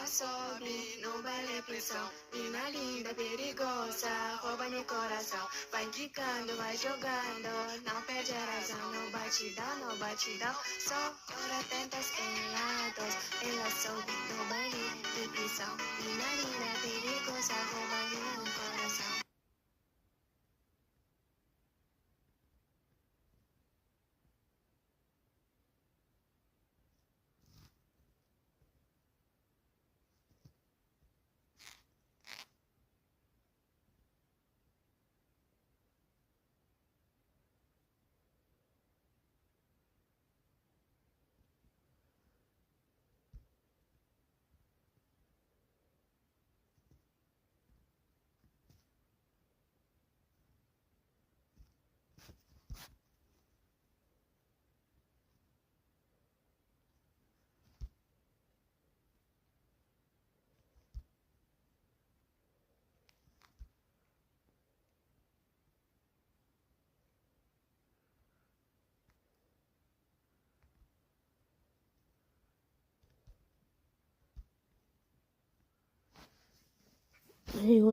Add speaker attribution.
Speaker 1: sobe no baile pressão. Mina linda, perigosa, rouba no coração. Vai quicando, vai jogando, não perde a razão. No batidão, só por atentos lados. Ela sobe no baile de pressão. Mina linda, perigosa, rouba no coração.
Speaker 2: Eu